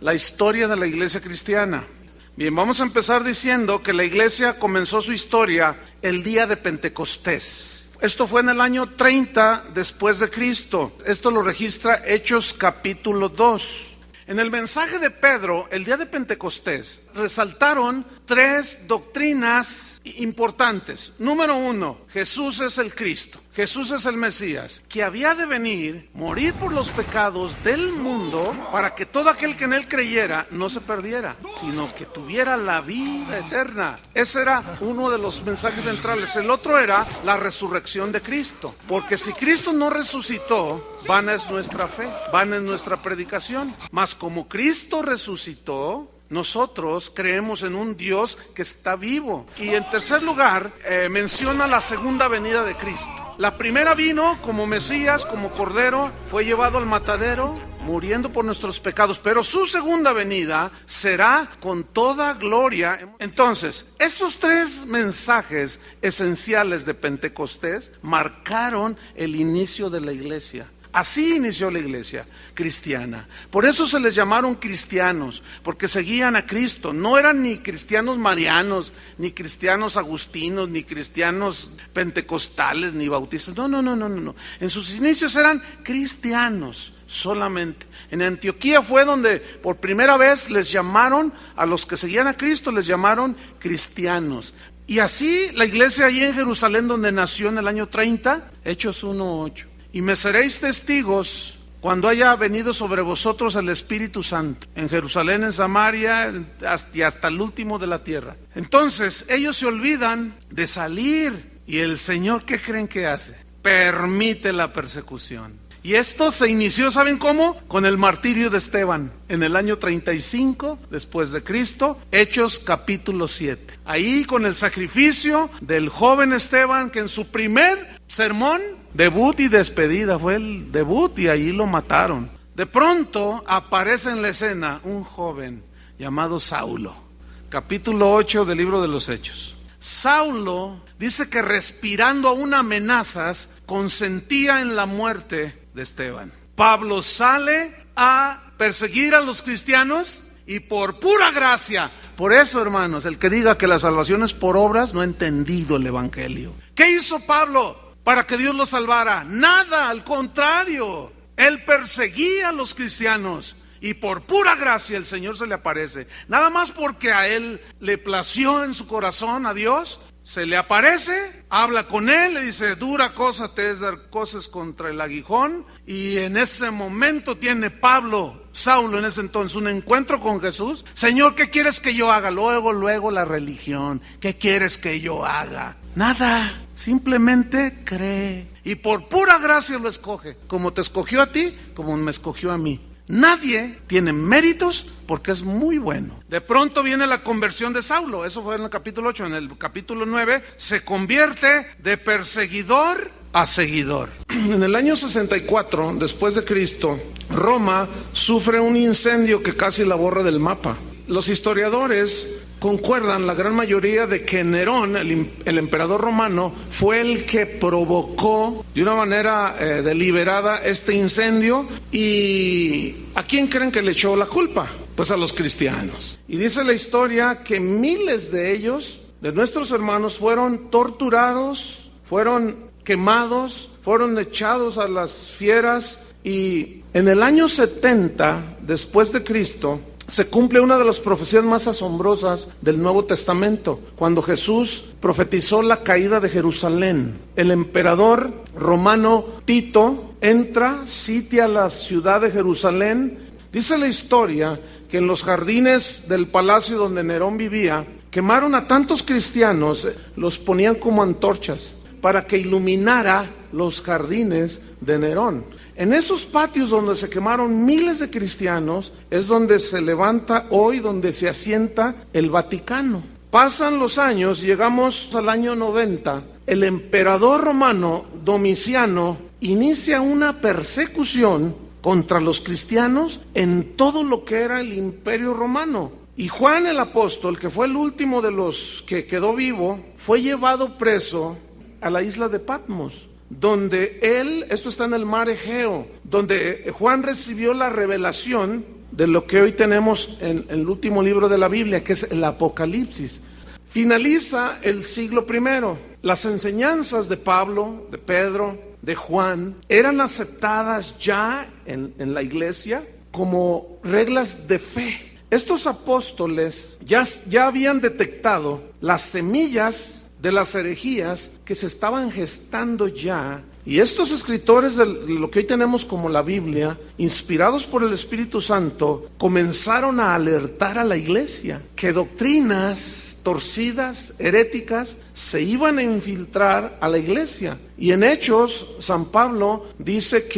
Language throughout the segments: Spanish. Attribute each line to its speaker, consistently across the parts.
Speaker 1: la historia de la iglesia cristiana. Bien, vamos a empezar diciendo que la iglesia comenzó su historia el día de Pentecostés. Esto fue en el año 30 después de Cristo. Esto lo registra Hechos capítulo 2. En el mensaje de Pedro, el día de Pentecostés, resaltaron 3 doctrinas importantes. Número 1, Jesús es el Cristo, Jesús es el Mesías, que había de venir, morir por los pecados del mundo, para que todo aquel que en él creyera no se perdiera, sino que tuviera la vida eterna. Ese era uno de los mensajes centrales. El otro era la resurrección de Cristo, porque si Cristo no resucitó, vana es nuestra fe, vana es nuestra predicación. Mas como Cristo resucitó, nosotros creemos en un Dios que está vivo. Y en tercer lugar, menciona la segunda venida de Cristo. La primera vino como Mesías, como Cordero, fue llevado al matadero, muriendo por nuestros pecados, pero su segunda venida será con toda gloria. Entonces, estos 3 mensajes esenciales de Pentecostés marcaron el inicio de la iglesia. Así inició la iglesia cristiana. Por eso se les llamaron cristianos, porque seguían a Cristo. No eran ni cristianos marianos, ni cristianos agustinos, ni cristianos pentecostales, ni bautistas. No. En sus inicios eran cristianos solamente. En Antioquía fue donde por primera vez les llamaron a los que seguían a Cristo, les llamaron cristianos. Y así la iglesia allí en Jerusalén, donde nació en el año 30, Hechos 1:8. Y me seréis testigos cuando haya venido sobre vosotros el Espíritu Santo, en Jerusalén, en Samaria, y hasta el último de la tierra. Entonces, ellos se olvidan de salir. Y el Señor, ¿qué creen que hace? Permite la persecución. Y esto se inició, ¿saben cómo? Con el martirio de Esteban, en el año 35 después de Cristo, Hechos capítulo 7. Ahí con el sacrificio del joven Esteban, que en su primer sermón, debut y despedida, fue el debut, y ahí lo mataron. De pronto aparece en la escena un joven llamado Saulo, capítulo 8 del libro de los Hechos. Saulo dice que respirando aún amenazas, consentía en la muerte de Esteban. Pablo sale a perseguir a los cristianos y por pura gracia. Por eso, hermanos, el que diga que la salvación es por obras no ha entendido el evangelio. ¿Qué hizo Pablo para que Dios lo salvara? Nada, al contrario. Él perseguía a los cristianos y por pura gracia el Señor se le aparece. Nada más porque a él le plació en su corazón a Dios, se le aparece, habla con él, le dice: dura cosa te es dar cosas contra el aguijón. Y en ese momento tiene Saulo en ese entonces, un encuentro con Jesús. Señor, ¿qué quieres que yo haga? Luego la religión. ¿Qué quieres que yo haga? Nada, simplemente cree. Y por pura gracia lo escoge, como te escogió a ti, como me escogió a mí. Nadie tiene méritos porque es muy bueno. De pronto viene la conversión de Saulo. Eso fue en el capítulo 8. En el capítulo 9 se convierte de perseguidor a seguidor. En el año 64 después de Cristo, Roma sufre un incendio que casi la borra del mapa. Los historiadores concuerdan, la gran mayoría, de que Nerón, el emperador romano, fue el que provocó de una manera deliberada este incendio. ¿Y a quién creen que le echó la culpa? Pues a los cristianos. Y dice la historia que miles de ellos, de nuestros hermanos, fueron torturados, fueron quemados, fueron echados a las fieras. Y en el año 70 después de Cristo se cumple una de las profecías más asombrosas del Nuevo Testamento, cuando Jesús profetizó la caída de Jerusalén. El emperador romano Tito entra, sitia la ciudad de Jerusalén. Dice la historia que en los jardines del palacio donde Nerón vivía, quemaron a tantos cristianos, los ponían como antorchas para que iluminara los jardines de Nerón. En esos patios donde se quemaron miles de cristianos es donde se levanta hoy, donde se asienta el Vaticano. Pasan los años, llegamos al año 90, el emperador romano Domiciano inicia una persecución contra los cristianos en todo lo que era el imperio romano. Y Juan el apóstol, que fue el último de los que quedó vivo, fue llevado preso a la isla de Patmos, donde esto está en el mar Egeo, donde Juan recibió la revelación de lo que hoy tenemos en el último libro de la Biblia, que es el Apocalipsis. Finaliza el siglo I. Las enseñanzas de Pablo, de Pedro, de Juan, eran aceptadas ya en la iglesia como reglas de fe. Estos apóstoles ya habían detectado las semillas de las herejías que se estaban gestando ya. Y estos escritores de lo que hoy tenemos como la Biblia, inspirados por el Espíritu Santo, comenzaron a alertar a la iglesia que doctrinas torcidas, heréticas, se iban a infiltrar a la iglesia. Y en Hechos, San Pablo dice,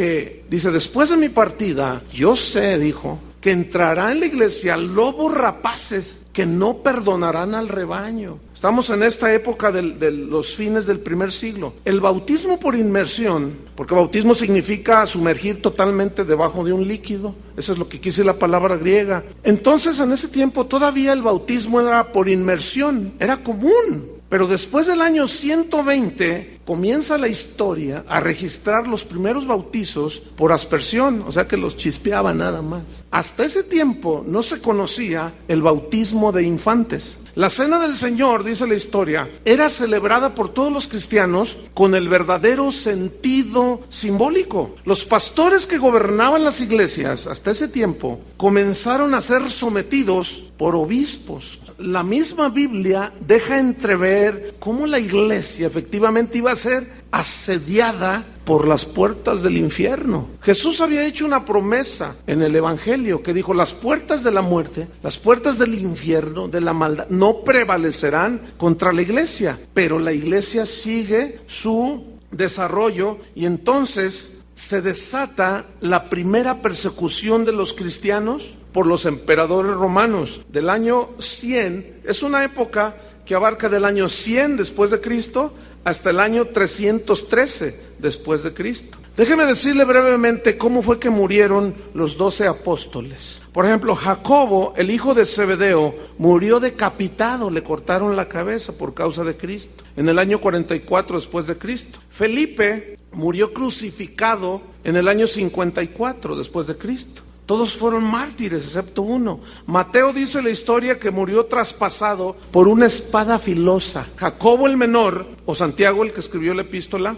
Speaker 1: después de mi partida, yo sé, dijo, que entrará en la iglesia lobos rapaces que no perdonarán al rebaño. Estamos en esta época de los fines del primer siglo. El bautismo por inmersión, porque bautismo significa sumergir totalmente debajo de un líquido, eso es lo que quiere la palabra griega. Entonces, en ese tiempo todavía el bautismo era por inmersión, era común. Pero después del año 120 comienza la historia a registrar los primeros bautizos por aspersión, o sea que los chispeaba nada más. Hasta ese tiempo no se conocía el bautismo de infantes. La cena del Señor, dice la historia, era celebrada por todos los cristianos con el verdadero sentido simbólico. Los pastores que gobernaban las iglesias hasta ese tiempo comenzaron a ser sometidos por obispos. La misma Biblia deja entrever cómo la iglesia efectivamente iba a ser asediada por las puertas del infierno. Jesús había hecho una promesa en el Evangelio que dijo: las puertas de la muerte, las puertas del infierno, de la maldad, no prevalecerán contra la iglesia. Pero la iglesia sigue su desarrollo y entonces se desata la primera persecución de los cristianos por los emperadores romanos del año 100. Es una época que abarca del año 100 después de Cristo hasta el año 313 después de Cristo. Déjeme decirle brevemente cómo fue que murieron los 12 apóstoles. Por ejemplo, Jacobo, el hijo de Zebedeo, murió decapitado, le cortaron la cabeza por causa de Cristo, en el año 44 después de Cristo. Felipe murió crucificado en el año 54 después de Cristo. Todos fueron mártires, excepto uno. Mateo dice la historia que murió traspasado por una espada filosa. Jacobo el menor, o Santiago el que escribió la epístola,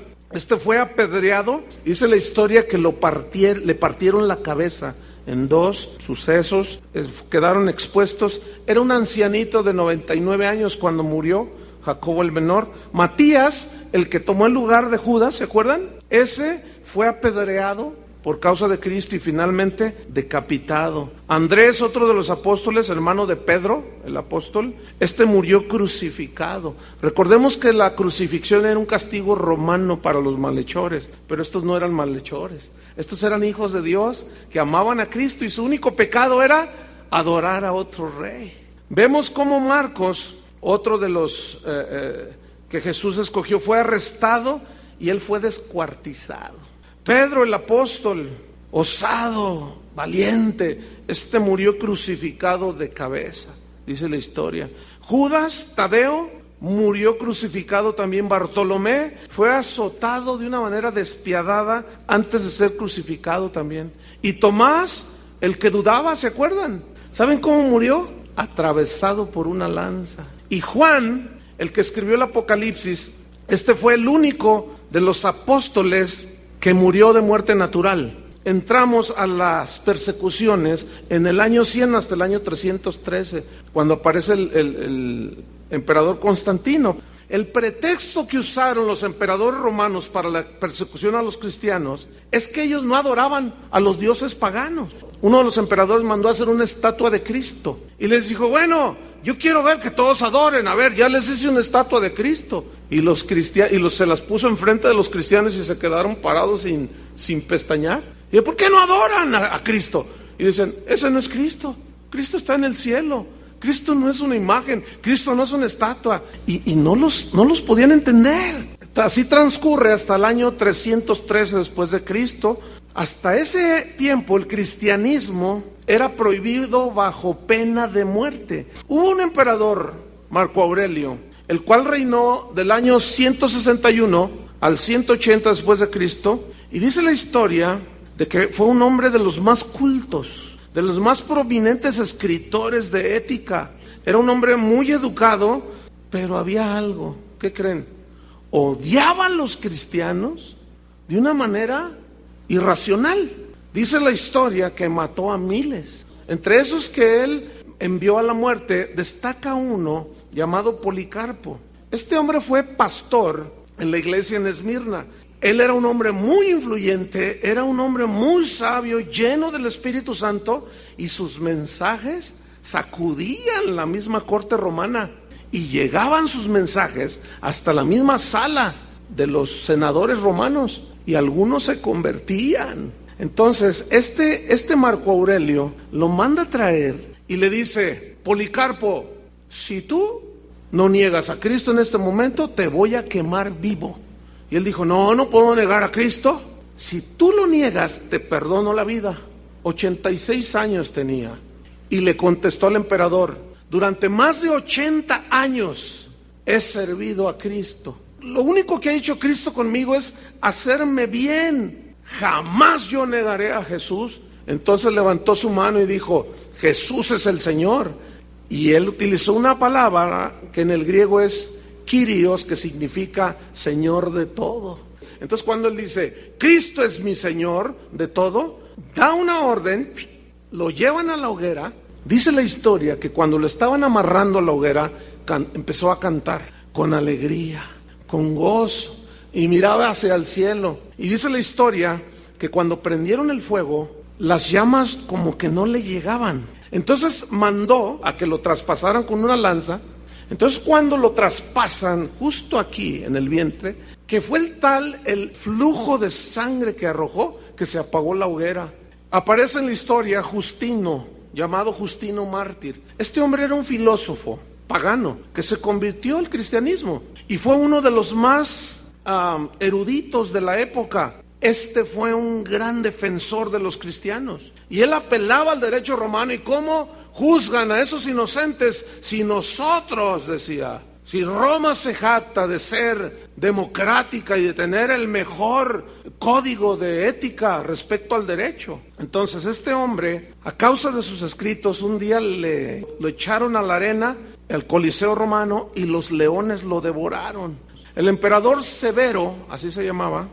Speaker 1: fue apedreado. Dice la historia que le partieron la cabeza en dos, sus sesos quedaron expuestos. Era un ancianito de 99 años cuando murió Jacobo el menor. Matías, el que tomó el lugar de Judas, ¿se acuerdan? Ese fue apedreado por causa de Cristo y finalmente decapitado. Andrés, otro de los apóstoles, hermano de Pedro, el apóstol, murió crucificado. Recordemos que la crucifixión era un castigo romano para los malhechores, pero estos no eran malhechores. Estos eran hijos de Dios que amaban a Cristo y su único pecado era adorar a otro rey. Vemos cómo Marcos, otro de los que Jesús escogió, fue arrestado y él fue descuartizado. Pedro el apóstol, osado, valiente, murió crucificado de cabeza, dice la historia. Judas, Tadeo, murió crucificado también. Bartolomé fue azotado de una manera despiadada antes de ser crucificado también. Y Tomás, el que dudaba, ¿se acuerdan? ¿Saben cómo murió? Atravesado por una lanza. Y Juan, el que escribió el Apocalipsis, fue el único de los apóstoles que murió de muerte natural. Entramos a las persecuciones en el año 100 hasta el año 313, cuando aparece el emperador Constantino. El pretexto que usaron los emperadores romanos para la persecución a los cristianos es que ellos no adoraban a los dioses paganos. Uno de los emperadores mandó a hacer una estatua de Cristo y les dijo: bueno, yo quiero ver que todos adoren, a ver, ya les hice una estatua de Cristo. Y se las puso enfrente de los cristianos y se quedaron parados sin pestañear. Y ¿por qué no adoran a Cristo? Y dicen: ese no es Cristo, Cristo está en el cielo, Cristo no es una imagen, Cristo no es una estatua. Y no los podían entender. Así transcurre hasta el año 313 después de Cristo. Hasta ese tiempo el cristianismo era prohibido bajo pena de muerte. Hubo un emperador, Marco Aurelio, el cual reinó del año 161 al 180 después de Cristo, y dice la historia de que fue un hombre de los más cultos. de los más prominentes escritores de ética. Era un hombre muy educado, pero había algo. ¿Qué creen? Odiaba a los cristianos de una manera irracional. Dice la historia que mató a miles. Entre esos que él envió a la muerte, destaca uno llamado Policarpo. Este hombre fue pastor en la iglesia en Esmirna. Él era un hombre muy influyente, era un hombre muy sabio, lleno del Espíritu Santo, y sus mensajes sacudían la misma corte romana, y llegaban sus mensajes hasta la misma sala de los senadores romanos, y algunos se convertían. Entonces este Marco Aurelio lo manda a traer y le dice: Policarpo, si tú no niegas a Cristo en este momento, te voy a quemar vivo. Y él dijo: no puedo negar a Cristo. Si tú lo niegas, te perdono la vida. 86 años tenía. Y le contestó al emperador: durante más de 80 años he servido a Cristo. Lo único que ha hecho Cristo conmigo es hacerme bien. Jamás yo negaré a Jesús. Entonces levantó su mano y dijo: Jesús es el Señor. Y él utilizó una palabra que en el griego es Kyrios, que significa Señor de todo. Entonces cuando él dice: Cristo es mi Señor de todo, da una orden, lo llevan a la hoguera. Dice la historia que cuando lo estaban amarrando a la hoguera, empezó a cantar con alegría, con gozo, y miraba hacia el cielo. Y dice la historia que cuando prendieron el fuego, las llamas como que no le llegaban. Entonces mandó a que lo traspasaran con una lanza. Entonces cuando lo traspasan justo aquí en el vientre, que fue el flujo de sangre que arrojó, que se apagó la hoguera. Aparece en la historia Justino, llamado Justino Mártir. Este hombre era un filósofo pagano que se convirtió al cristianismo y fue uno de los más eruditos de la época. Este fue un gran defensor de los cristianos y él apelaba al derecho romano. ¿Y cómo juzgan a esos inocentes si nosotros, decía, si Roma se jacta de ser democrática y de tener el mejor código de ética respecto al derecho? Entonces este hombre, a causa de sus escritos, un día lo echaron a la arena, al Coliseo romano, y los leones lo devoraron. El emperador Severo, así se llamaba,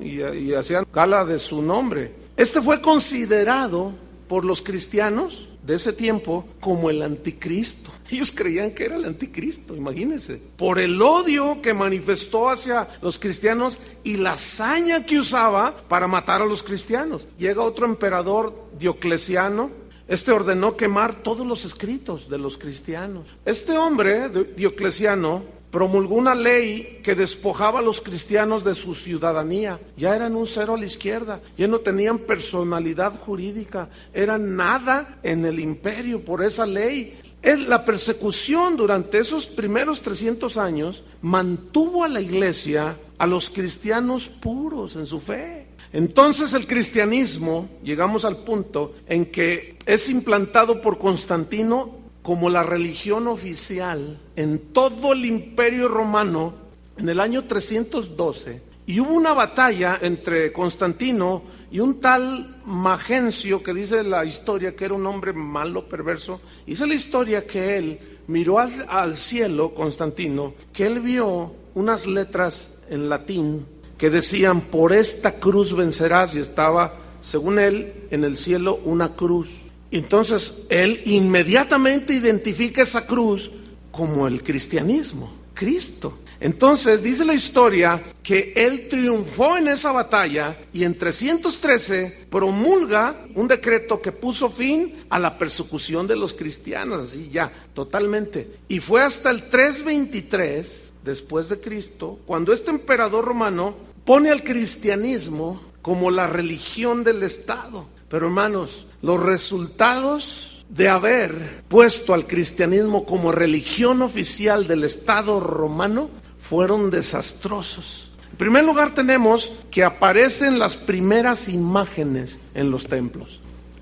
Speaker 1: y hacían gala de su nombre. Este fue considerado por los cristianos de ese tiempo como el anticristo. Ellos creían que era el anticristo, imagínense, por el odio que manifestó hacia los cristianos y la hazaña que usaba para matar a los cristianos. Llega otro emperador, Diocleciano. Este ordenó quemar todos los escritos de los cristianos. Este hombre, Diocleciano, promulgó una ley que despojaba a los cristianos de su ciudadanía. Ya eran un cero a la izquierda, ya no tenían personalidad jurídica, eran nada en el imperio por esa ley. La persecución durante esos primeros 300 años mantuvo a la iglesia, a los cristianos puros en su fe. Entonces el cristianismo, llegamos al punto en que es implantado por Constantino como la religión oficial en todo el imperio romano en el año 312, y hubo una batalla entre Constantino y un tal Magencio, que dice la historia que era un hombre malo, perverso. Dice la historia que él miró al cielo, Constantino, que él vio unas letras en latín que decían: por esta cruz vencerás, y estaba, según él, en el cielo una cruz. Entonces él inmediatamente identifica esa cruz como el cristianismo, Cristo. Entonces dice la historia que él triunfó en esa batalla y en 313 promulga un decreto que puso fin a la persecución de los cristianos, así ya, totalmente. Y fue hasta el 323 después de Cristo cuando este emperador romano pone al cristianismo como la religión del Estado. Pero hermanos, los resultados de haber puesto al cristianismo como religión oficial del Estado romano fueron desastrosos. En primer lugar, tenemos que aparecen las primeras imágenes en los templos.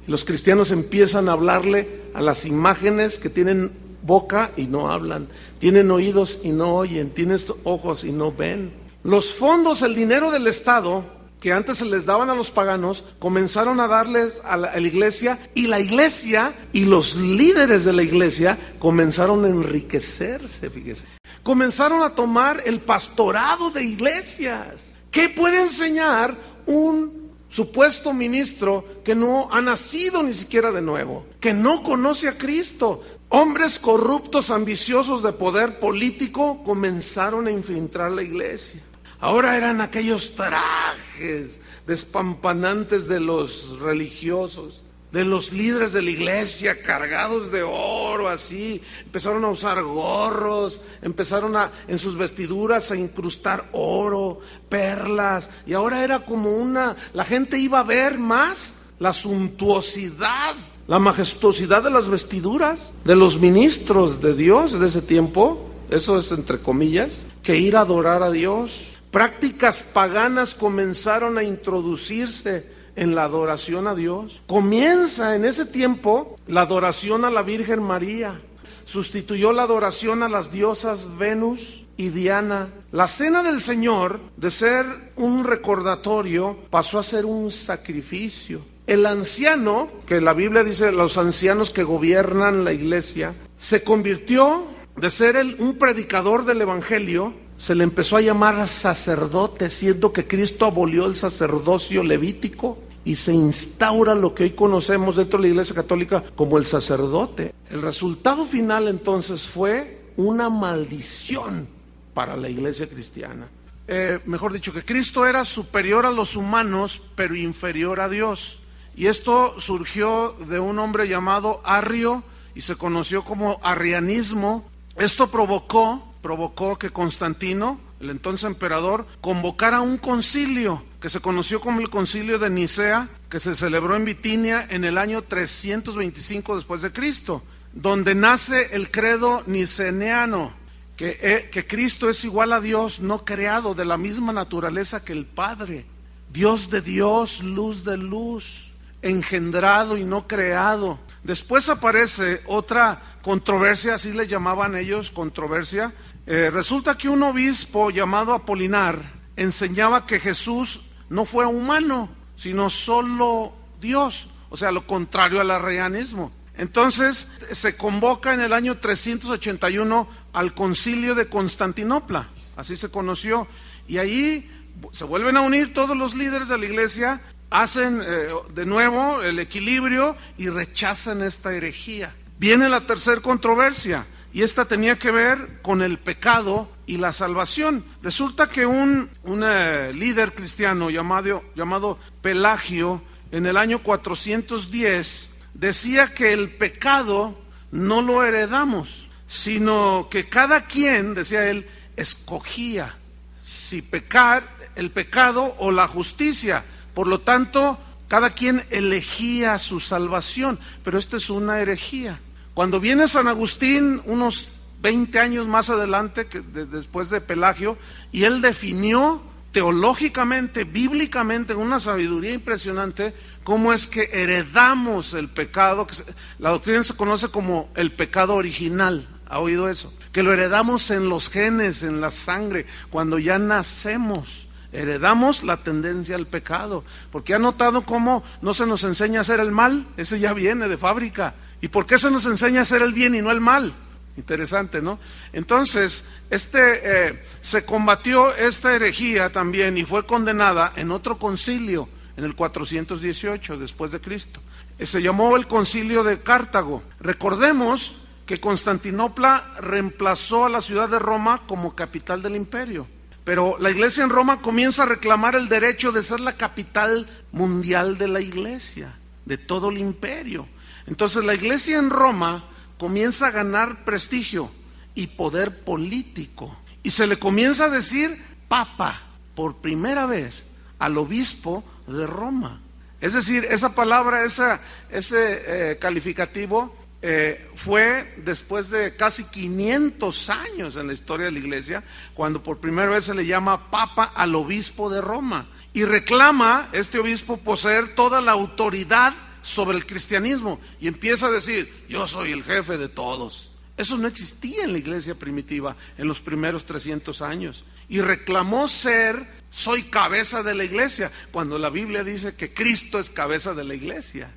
Speaker 1: Los cristianos empiezan a hablarle a las imágenes que tienen boca y no hablan, tienen oídos y no oyen, tienen ojos y no ven. Los fondos, el dinero del Estado, que antes se les daban a los paganos, comenzaron a darles a la iglesia, y la iglesia y los líderes de la iglesia comenzaron a enriquecerse, fíjese. Comenzaron a tomar el pastorado de iglesias. ¿Qué puede enseñar un supuesto ministro que no ha nacido ni siquiera de nuevo, que no conoce a Cristo? Hombres corruptos, ambiciosos de poder político, comenzaron a infiltrar la iglesia. Ahora eran aquellos trajes despampanantes de los religiosos, de los líderes de la iglesia, cargados de oro, así. Empezaron a usar gorros, empezaron en sus vestiduras a incrustar oro, perlas, y ahora era como la gente iba a ver más la suntuosidad, la majestuosidad de las vestiduras de los ministros de Dios de ese tiempo, eso es entre comillas, que ir a adorar a Dios. Prácticas paganas comenzaron a introducirse en la adoración a Dios. Comienza en ese tiempo la adoración a la Virgen María. Sustituyó la adoración a las diosas Venus y Diana. La cena del Señor, de ser un recordatorio, pasó a ser un sacrificio. El anciano, que la Biblia dice los ancianos que gobiernan la iglesia, se convirtió de ser un predicador del evangelio. Se le empezó a llamar sacerdote, siendo que Cristo abolió el sacerdocio levítico y se instaura lo que hoy conocemos dentro de la Iglesia Católica como el sacerdote. El resultado final entonces fue una maldición para la iglesia cristiana. Mejor dicho, que Cristo era superior a los humanos, pero inferior a Dios. Y esto surgió de un hombre llamado Arrio y se conoció como arrianismo. Esto provocó que Constantino, el entonces emperador, convocara un concilio que se conoció como el Concilio de Nicea, que se celebró en Bitinia en el año 325 después de Cristo, donde nace el credo niceneano, que Cristo es igual a Dios, no creado, de la misma naturaleza que el Padre, Dios de Dios, luz de luz, engendrado y no creado. Después aparece otra controversia, así le llamaban ellos, controversia. Resulta que un obispo llamado Apolinar enseñaba que Jesús no fue humano, sino solo Dios, o sea, lo contrario al arrianismo. Entonces se convoca en el año 381 al Concilio de Constantinopla, así se conoció, y ahí se vuelven a unir todos los líderes de la iglesia, hacen de nuevo el equilibrio y rechazan esta herejía. Viene la tercera controversia, y esta tenía que ver con el pecado y la salvación. Resulta que un líder cristiano llamado Pelagio, en el año 410, decía que el pecado no lo heredamos, sino que cada quien, decía él, escogía si pecar, el pecado o la justicia. Por lo tanto, cada quien elegía su salvación, pero esta es una herejía. Cuando viene San Agustín, unos 20 años más adelante, después de Pelagio, y él definió teológicamente, bíblicamente, con una sabiduría impresionante, cómo es que heredamos el pecado, la doctrina se conoce como el pecado original. ¿Ha oído eso? Que lo heredamos en los genes, en la sangre, cuando ya nacemos. Heredamos la tendencia al pecado, porque ha notado cómo no se nos enseña a hacer el mal, ese ya viene de fábrica. ¿Y por qué se nos enseña a hacer el bien y no el mal? Interesante, ¿no? Entonces, se combatió esta herejía también y fue condenada en otro concilio, en el 418 después de Cristo. Se llamó el Concilio de Cartago. Recordemos que Constantinopla reemplazó a la ciudad de Roma como capital del imperio. Pero la iglesia en Roma comienza a reclamar el derecho de ser la capital mundial de la iglesia, de todo el imperio. Entonces la iglesia en Roma comienza a ganar prestigio y poder político. Y se le comienza a decir papa por primera vez al obispo de Roma. Es decir, esa palabra, ese calificativo fue después de casi 500 años en la historia de la iglesia, cuando por primera vez se le llama papa al obispo de Roma. Y reclama este obispo poseer toda la autoridad sobre el cristianismo y empieza a decir: yo soy el jefe de todos. Eso no existía en la iglesia primitiva en los primeros 300 años. Y reclamó ser, soy cabeza de la iglesia, cuando la Biblia dice que Cristo es cabeza de la iglesia.